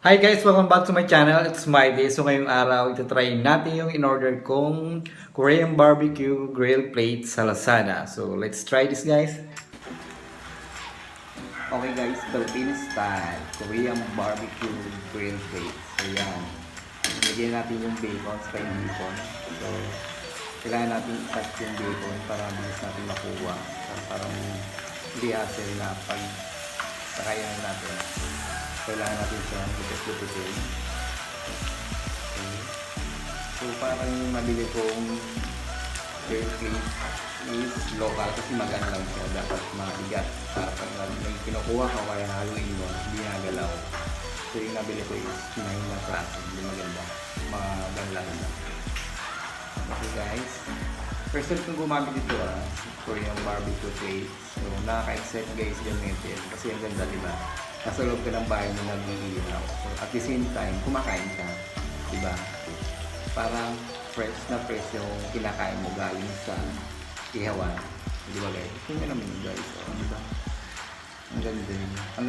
Hi guys! Welcome back to my channel. It's my day. So ngayong araw, itatry natin yung in-order kong Korean barbecue grill plate sa Lazada. So let's try this guys. Okay guys, Filipino style Korean barbecue grill plate. So yan. Lagyan natin yung bacon sa bacon. So kailangan natin i-cut yung bacon para bilis natin makuha. Para hindi hassle na pag sakayan natin. Kailangan natin siya lupit-lupitin. Okay. So parang mabili kong grill plate is local kasi maganda lang siya. Dapat mabigat. Para pag may kinukuha ka kaya haluin mo, hindi nagalaw. So yung nabili ko is 9 na klase. Hindi maganda. Maganda lang. Okay guys. First time kong gumamit dito Korean barbecue plate. So nakaka-excite guys gamitin. Kasi ang ganda diba? Nasa loob ka ng bahay mo nag-iihaw. So, at the same time, kumakain ka. Diba? Parang fresh na fresh yung kinakain mo galing sa ihawan. Diba guys? Tingnan naman yun guys. O, diba? Ang ganda. Ang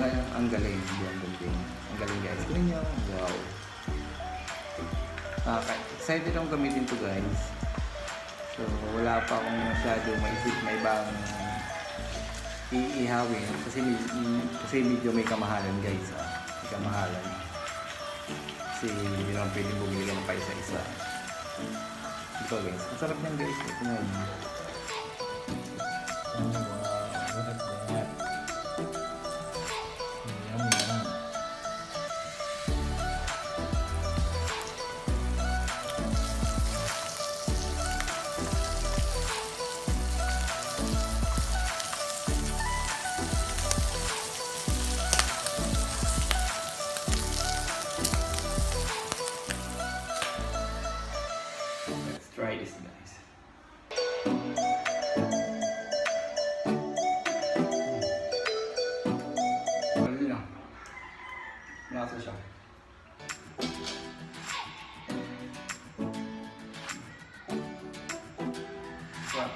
galing. Diba? Ang galing. Ang galing guys. Tingnan nyo. Wow. Excited akong gamitin to guys. So, wala pa akong masyado maisip na ibang iihawin kasi medyo may kamahalan guys may kamahalan kasi hindi lang pwedeng bumili ka pa isa-isa ito guys, ang sarap niyan guys ito nga yun try this guys. Ano lang. Nasa siya. Sarap.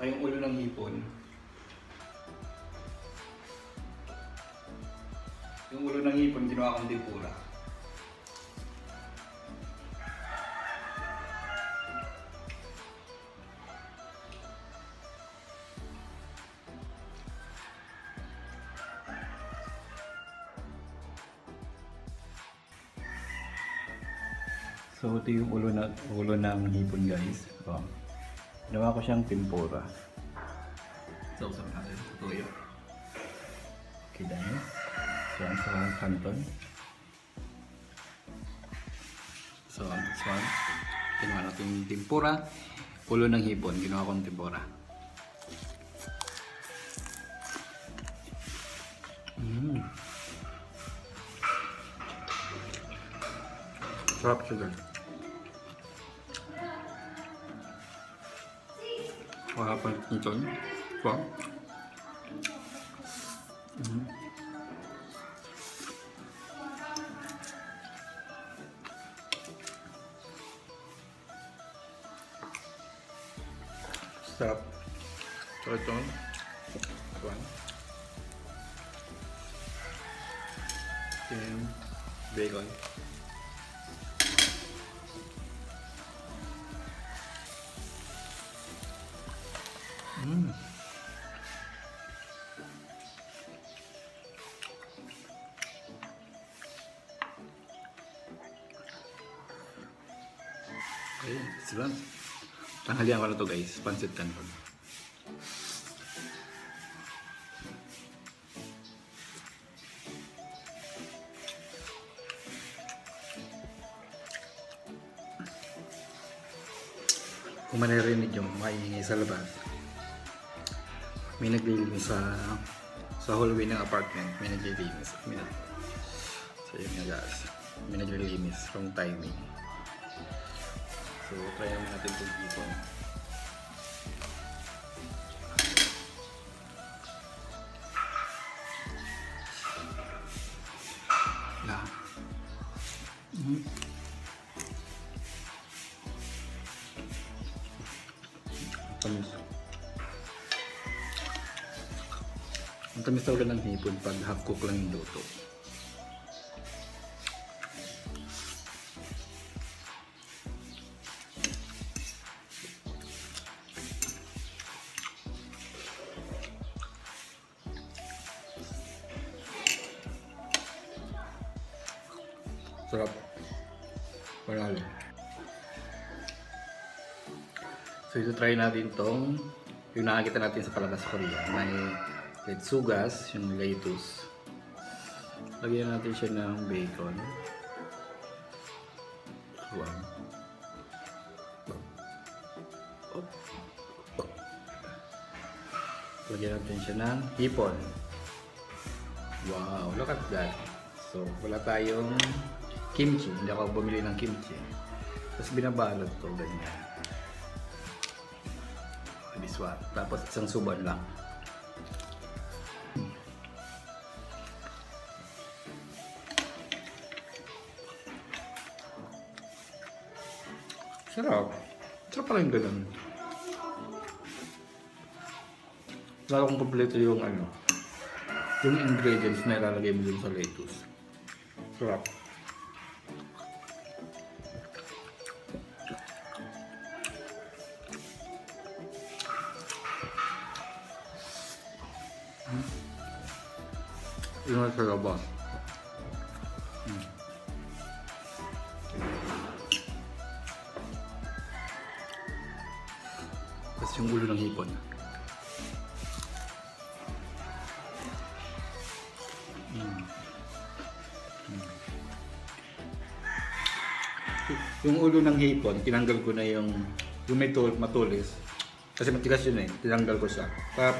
Yung ulo ng hipon. Yung ulo ng hipon ginawa kong tempura. So ito yung ulo ng hipon guys. Ginawa ko siyang tempura. So, saan natin ito tuyo. Okay, dahil. So, ang sa kanton. So, this one. Ginawa natin yung tempura. Ulo ng hipon. Ginawa kong tempura. Sarap siya guys. Wala pa ito. Wow. Sarap. So ito. Then bacon. Okay, sila. Tanghalian ko na to guys, pancit canton. Kung manirinig yung maingay sa labas, may naglilinis sa hallway ng apartment, may naglilinis. So yun nga guys, may naglilinis from timing. So try naman natin itong ipon. Tamis. Ang tamis talaga ng hipon pag half cook lang yung luto. Sarap. Panalo. So ito try natin tong yung nakakita natin sa palabas sa Korea. May letsugas, yung lettuce. Lagyan natin siya ng bacon. One. Lagyan natin siya ng hipon. Wow, look at that. So wala tayong kimchi. Hindi ako bumili ng kimchi. Tapos binabalot ko ganyan. This one. Tapos isang suban lang. Sarap. Sarap pala yung ganun. Lalo kung kompleto yung ano, yung ingredients na ilalagay mo dun sa lettuce. Sarap. Yung nasa labas. Tapos yung ulo ng hipon. Yung ulo ng hipon, tinanggal ko na yung may matulis. Kasi matigas yun eh, tinanggal ko siya. Para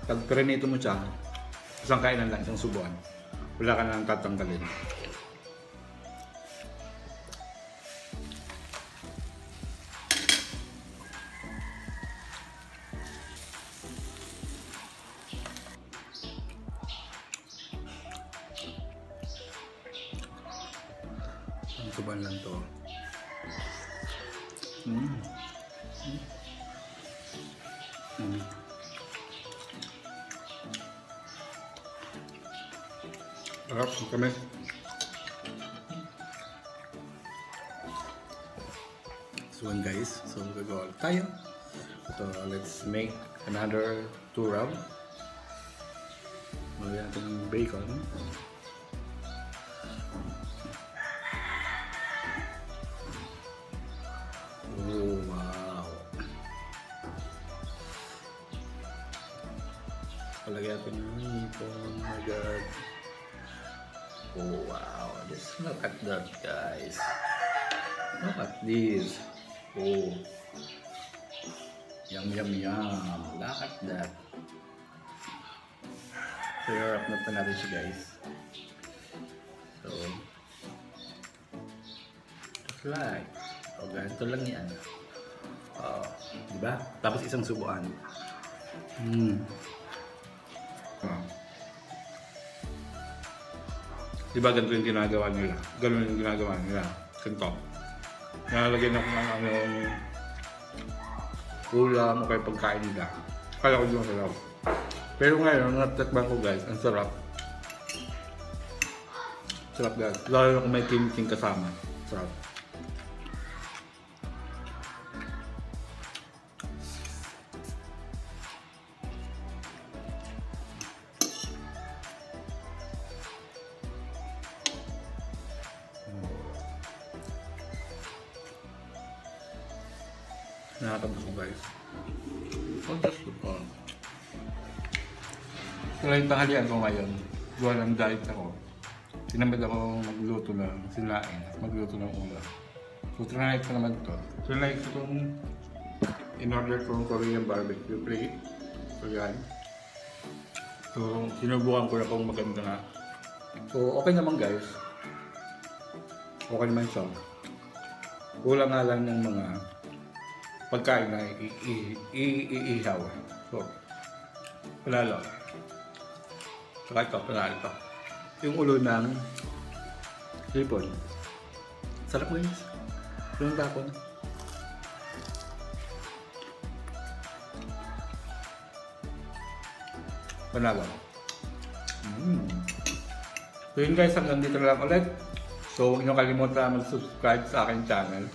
pag prinito mo siya, isang kainan lang, isang subuan. Wala ka nang tatanggalin. Ang subuan lang to. Sarap, kami. So guys, so gagawa tayo. So let's make another 2 round. Magyan natin ng bacon. Oh wow. Palagyan natin ng hipon. Oh my god. Oh wow, just look at that guys. Look at this. Oh. Yum yum yum. Look at that. So i-wrap na pa natin siya guys. So just like. O ganito lang yan. Diba? Tapos isang subuan. Diba ganito yung ginagawa nila? Ganun yung ginagawa nila. Ganito. Nalalagyan ako ng ano, ulam o kaya pagkain nila. Kala ko yung sarap. Pero ngayon, natakban ko guys, ang sarap. Sarap guys. Lalo na kung may kimchi kasama. Sarap. Nakakabusog guys. Just look on. Kaya yung tanghalian ko ngayon, gawa ng diet ako. Tinamad ako magluto ng sinain, magluto ng ulam. So trinay ko naman ito. Trinay ko itong in-order kong Korean barbecue plate. So yan. So sinubukan ko na kung maganda nga. So okay naman guys. Okay naman siya. Kulang nga lang ng mga pagkain na iihaw. So, panalo. Saka ito, panalo ito. Yung ulo ng hipon. Sarap guys. Yung tapon. Panalo. So yun guys, hanggang dito na lang ulit. So huwag niyo kalimutan mag-subscribe sa aking channel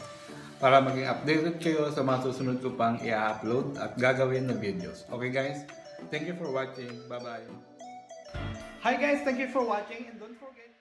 para maging updated kayo sa mga susunod ko pang i-upload at gagawin na videos. Okay guys? Thank you for watching. Bye-bye. Hi guys, thank you for watching and don't forget